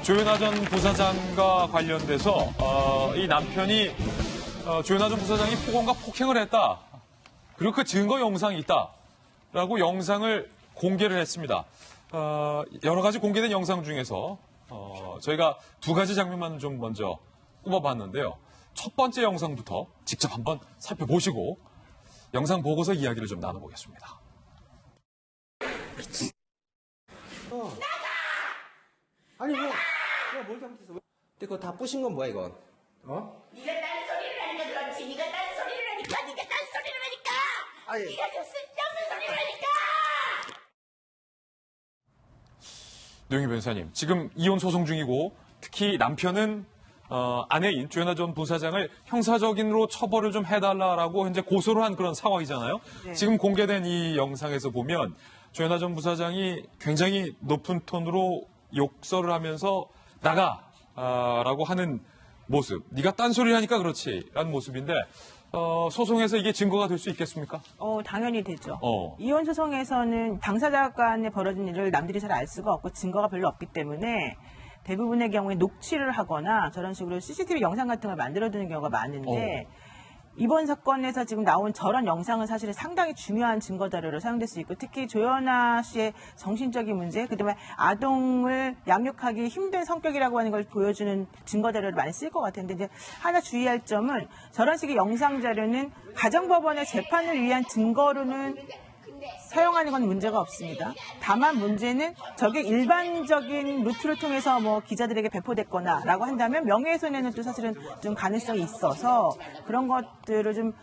조현아 전 부사장과 관련돼서 이 남편이 조현아 전 부사장이 폭언과 폭행을 했다. 그리고 그 증거 영상이 있다라고 영상을 공개를 했습니다. 여러 가지 공개된 영상 중에서 저희가 두 가지 장면만 좀 먼저 꼽아봤는데요. 첫 번째 영상부터 직접 한번 살펴보시고 영상 보고서 이야기를 좀 나눠보겠습니다. 아니 뭐 내가 뭘 잘못했어? 근데 그거 다 부신 건 뭐야 이건? 네가 딴 소리를 하니까 그렇지. 네가 딴 소리를 하니까. 아니. 네가 저 쓸데없는 소리를 하니까. 노영희 변호사님, 지금 이혼 소송 중이고 특히 남편은 아내인 조현아 전 부사장을 형사적인으로 처벌을 좀 해달라라고 현재 고소를 한 그런 상황이잖아요. 네. 지금 공개된 이 영상에서 보면 조현아 전 부사장이 굉장히 높은 톤으로 욕설을 하면서 나가라고 하는 모습. 네가 딴소리를 하니까 그렇지 라는 모습인데 소송에서 이게 증거가 될 수 있겠습니까? 당연히 되죠. 어. 이혼 소송에서는 당사자 간에 벌어진 일을 남들이 잘 알 수가 없고 증거가 별로 없기 때문에 대부분의 경우에 녹취를 하거나 저런 식으로 CCTV 영상 같은 걸 만들어두는 경우가 많은데 이번 사건에서 지금 나온 저런 영상은 사실 상당히 중요한 증거 자료로 사용될 수 있고 특히 조현아 씨의 정신적인 문제, 그다음에 아동을 양육하기 힘든 성격이라고 하는 걸 보여주는 증거 자료를 많이 쓸 것 같은데 이제 하나 주의할 점은 저런 식의 영상 자료는 가정법원의 재판을 위한 증거로는 사용하는 건 문제가 없습니다. 다만 문제는 저게 일반적인 루트를 통해서 뭐 기자들에게 배포됐거나라고 한다면 명예훼손에는 또 사실은 좀 가능성이 있어서 그런 것들을 좀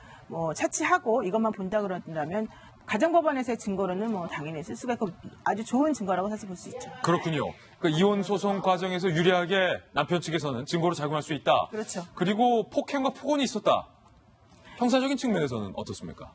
차치하고 이것만 본다 그런다면 가정법원에서의 증거로는 뭐 당연히 쓸 수가 있고 아주 좋은 증거라고 사실 볼 수 있죠. 그렇군요. 그 이혼 소송 과정에서 유리하게 남편 측에서는 증거로 작용할 수 있다. 그렇죠. 그리고 폭행과 폭언이 있었다. 형사적인 측면에서는 어떻습니까?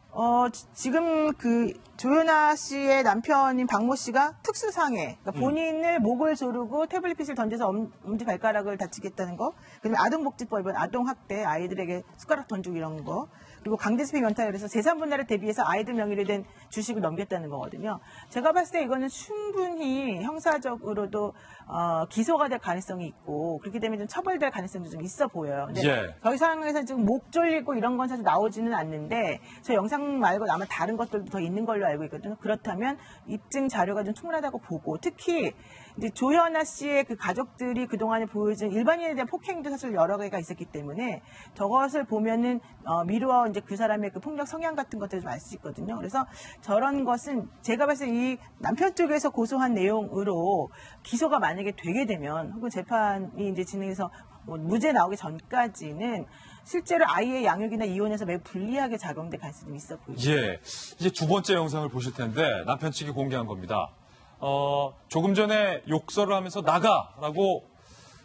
지금 그 조현아 씨의 남편인 박모 씨가 특수상해, 그러니까 본인을 목을 조르고 태블릿 핏을 던져서 엄지발가락을 다치게 했다는 거, 그다음에 아동복지법은 아동학대, 아이들에게 숟가락 던지고 이런 거, 그리고 강제집행 연타에 그래서 재산분할을 대비해서 아이들 명의로 된 주식을 넘겼다는 거거든요. 제가 봤을 때 이거는 충분히 형사적으로도 기소가 될 가능성이 있고 그렇기 때문에 좀 처벌될 가능성도 좀 있어 보여요. 근데 예. 저희 상황에서 지금 목 졸리고 이런 건 사실 나오지는 않는데 저 영상 말고 아마 다른 것들도 더 있는 걸로 알고 있거든요. 그렇다면 입증 자료가 좀 충분하다고 보고 특히 이제 조현아 씨의 그 가족들이 그동안에 보여준 일반인에 대한 폭행도 사실 여러 개가 있었기 때문에 저것을 보면은 미루어 이제 그 사람의 그 폭력 성향 같은 것들을 좀 알 수 있거든요. 그래서 저런 것은 제가 봤을 때 이 남편 쪽에서 고소한 내용으로 기소가 만약에 되게 되면 혹은 재판이 이제 진행해서 무죄 나오기 전까지는 실제로 아이의 양육이나 이혼에서 매우 불리하게 작용될 가능성이 있어 보이죠. 예. 이제 두 번째 영상을 보실 텐데 남편 측이 공개한 겁니다. 조금 전에 욕설을 하면서 나가라고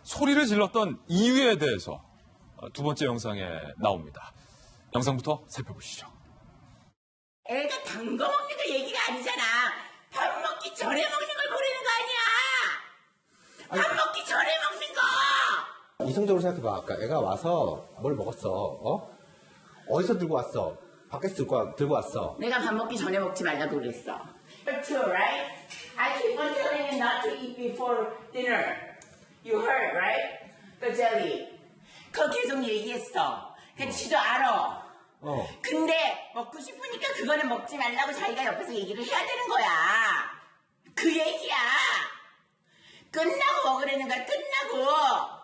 소리를 질렀던 이유에 대해서 두 번째 영상에 나옵니다. 영상부터 살펴보시죠. 애가 단 거 먹는 거 얘기가 아니잖아. 밥 먹기 전에 먹는 걸 보라는 거 아니야. 밥 먹기 전에 먹는 거. 이성적으로 생각해봐. 아까 애가 와서 뭘 먹었어? 어디서 들고 왔어? 밖에서 들고 왔어. 내가 밥 먹기 전에 먹지 말라고 그랬어. You're true, right? I keep on telling you not to eat before dinner. You heard, right? The jelly. 그거 계속 얘기했어. 그 지도 알아. 근데 먹고 싶으니까 그거는 먹지 말라고 자기가 옆에서 얘기를 해야 되는 거야. 그 얘기야. 끝나고 먹으라는 거야. 끝나고.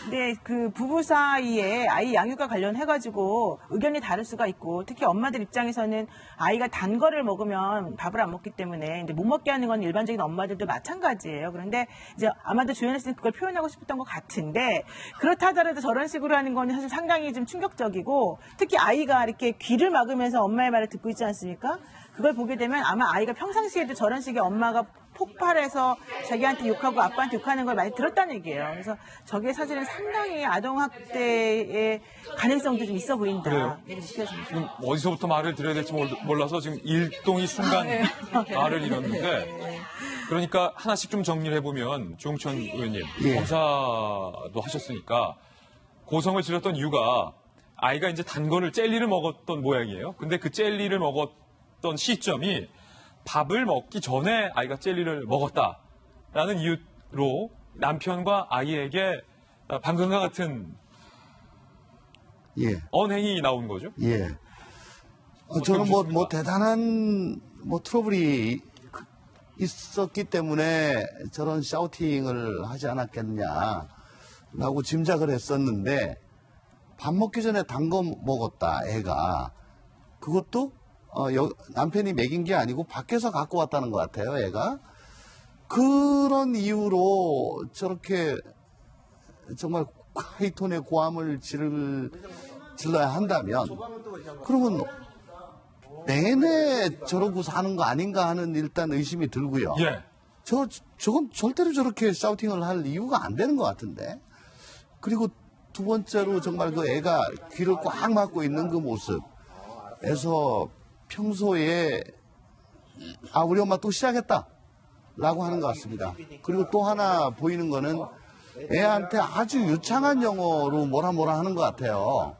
근데 그 부부 사이에 아이 양육과 관련해가지고 의견이 다를 수가 있고 특히 엄마들 입장에서는 아이가 단 거를 먹으면 밥을 안 먹기 때문에 이제 못 먹게 하는 건 일반적인 엄마들도 마찬가지예요. 그런데 이제 아마도 조현아 씨는 그걸 표현하고 싶었던 것 같은데 그렇다 하더라도 저런 식으로 하는 건 사실 상당히 좀 충격적이고 특히 아이가 이렇게 귀를 막으면서 엄마의 말을 듣고 있지 않습니까? 그걸 보게 되면 아마 아이가 평상시에도 저런 식의 엄마가 폭발해서 자기한테 욕하고 아빠한테 욕하는 걸 많이 들었다는 얘기예요. 그래서 저게 사실은 상당히 아동학대의 가능성도 좀 있어 보인다. 그래요? 이렇게 느껴집니다. 지금 어디서부터 말을 드려야 될지 몰라서 지금 일동이 순간 말을 잃었는데 그러니까 하나씩 좀 정리를 해보면 조홍천 의원님 검사도 하셨으니까 고성을 지렀던 이유가 아이가 이제 단 거를 젤리를 먹었던 모양이에요. 근데 그 젤리를 나왔던 시점이 밥을 먹기 전에 아이가 젤리를 먹었다라는 이유로 남편과 아이에게 방금과 같은 예. 언행이 나온 거죠. 예. 저는 뭐 대단한 트러블이 있었기 때문에 저런 샤우팅을 하지 않았겠냐라고 짐작을 했었는데 밥 먹기 전에 단 거 먹었다 애가 그것도 남편이 먹인 게 아니고 밖에서 갖고 왔다는 것 같아요 애가 그런 이유로 저렇게 정말 하이톤의 고함을 질러야 한다면 그러면 내내 저러고 사는 거 아닌가 하는 일단 의심이 들고요. 예. 저건 절대로 저렇게 샤우팅을 할 이유가 안 되는 것 같은데. 그리고 두 번째로 정말 그 애가 귀를 꽉 막고 있는 그 모습에서 평소에 우리 엄마 또 시작했다 라고 하는 것 같습니다. 그리고 또 하나 보이는 거는 애한테 아주 유창한 영어로 뭐라 하는 것 같아요.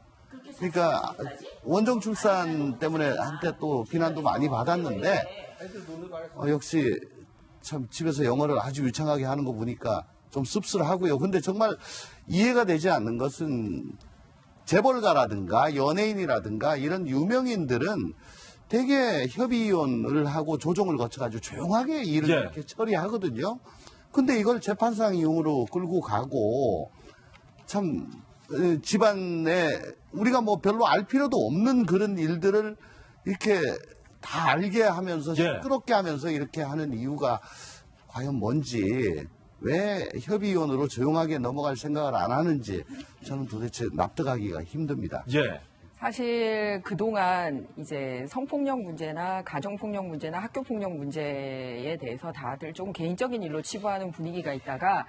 그러니까 원정 출산 때문에 한때 또 비난도 많이 받았는데 역시 참 집에서 영어를 아주 유창하게 하는 거 보니까 좀 씁쓸하고요. 근데 정말 이해가 되지 않는 것은 재벌가라든가 연예인이라든가 이런 유명인들은 되게 협의위원을 하고 조정을 거쳐가지고 조용하게 일을 예. 이렇게 처리하거든요. 근데 이걸 재판상 이용으로 끌고 가고 참 집안에 우리가 뭐 별로 알 필요도 없는 그런 일들을 이렇게 다 알게 하면서 예. 시끄럽게 하면서 이렇게 하는 이유가 과연 뭔지 왜 협의위원으로 조용하게 넘어갈 생각을 안 하는지 저는 도대체 납득하기가 힘듭니다. 예. 사실 그동안 이제 성폭력 문제나 가정폭력 문제나 학교폭력 문제에 대해서 다들 좀 개인적인 일로 치부하는 분위기가 있다가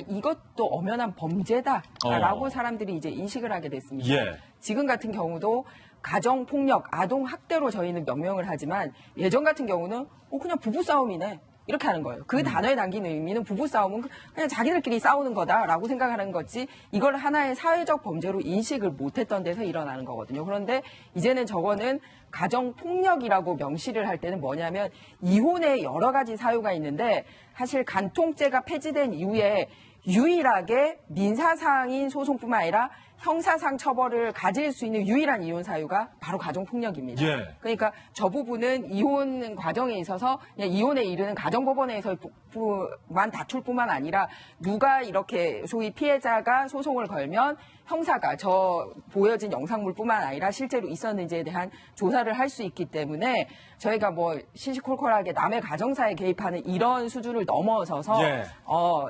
이것도 엄연한 범죄다라고 사람들이 이제 인식을 하게 됐습니다. 예. 지금 같은 경우도 가정폭력, 아동학대로 저희는 명명을 하지만 예전 같은 경우는 그냥 부부싸움이네. 이렇게 하는 거예요. 그 단어에 담긴 의미는 부부싸움은 그냥 자기들끼리 싸우는 거다라고 생각하는 거지 이걸 하나의 사회적 범죄로 인식을 못했던 데서 일어나는 거거든요. 그런데 이제는 저거는 가정폭력이라고 명시를 할 때는 뭐냐면 이혼의 여러 가지 사유가 있는데 사실 간통죄가 폐지된 이후에 유일하게 민사상인 소송뿐만 아니라 형사상 처벌을 가질 수 있는 유일한 이혼 사유가 바로 가정폭력입니다. 예. 그러니까 저 부분은 이혼 과정에 있어서 그냥 이혼에 이르는 가정법원에서만 다툴 뿐만 아니라 누가 이렇게 소위 피해자가 소송을 걸면 형사가 저 보여진 영상물뿐만 아니라 실제로 있었는지에 대한 조사를 할 수 있기 때문에 저희가 뭐 시시콜콜하게 남의 가정사에 개입하는 이런 수준을 넘어서서 예.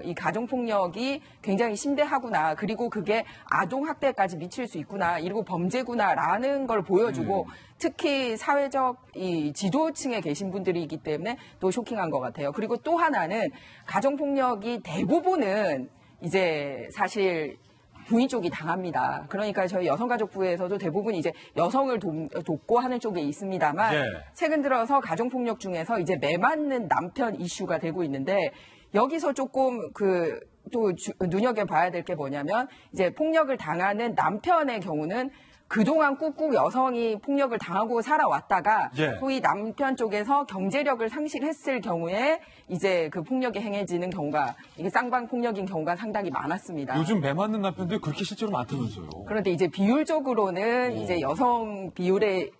이 가정폭력이 굉장히 심대하구나. 그리고 그게 아동학대까지 미칠 수 있구나. 이러고 범죄구나라는 걸 보여주고 특히 사회적 이 지도층에 계신 분들이기 때문에 또 쇼킹한 것 같아요. 그리고 또 하나는 가정폭력이 대부분은 이제 사실 부인 쪽이 당합니다. 그러니까 저희 여성가족부에서도 대부분 이제 여성을 돕고 하는 쪽에 있습니다만 예. 최근 들어서 가정폭력 중에서 이제 매 맞는 남편 이슈가 되고 있는데 여기서 조금 또 눈여겨봐야 될 게 뭐냐면 이제 폭력을 당하는 남편의 경우는 그동안 꾹꾹 여성이 폭력을 당하고 살아왔다가 예. 소위 남편 쪽에서 경제력을 상실했을 경우에 이제 그 폭력이 행해지는 경우가 이게 쌍방 폭력인 경우가 상당히 많았습니다. 요즘 매 맞는 남편들이 그렇게 실제로 많다면서요. 그런데 이제 비율적으로는 이제 여성 비율에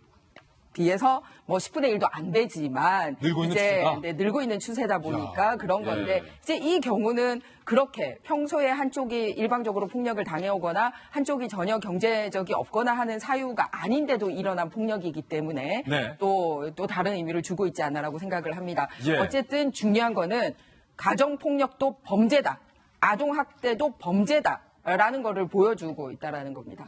비해서 뭐 10분의 1도 안 되지만 늘고 있는 이제 추세다? 네, 늘고 있는 추세다 보니까 그런 건데 예. 이제 이 경우는 그렇게 평소에 한쪽이 일방적으로 폭력을 당해오거나 한쪽이 전혀 경제적이 없거나 하는 사유가 아닌데도 일어난 폭력이기 때문에 네. 또 다른 의미를 주고 있지 않나라고 생각을 합니다. 예. 어쨌든 중요한 거는 가정폭력도 범죄다. 아동학대도 범죄다라는 거를 보여주고 있다라는 겁니다.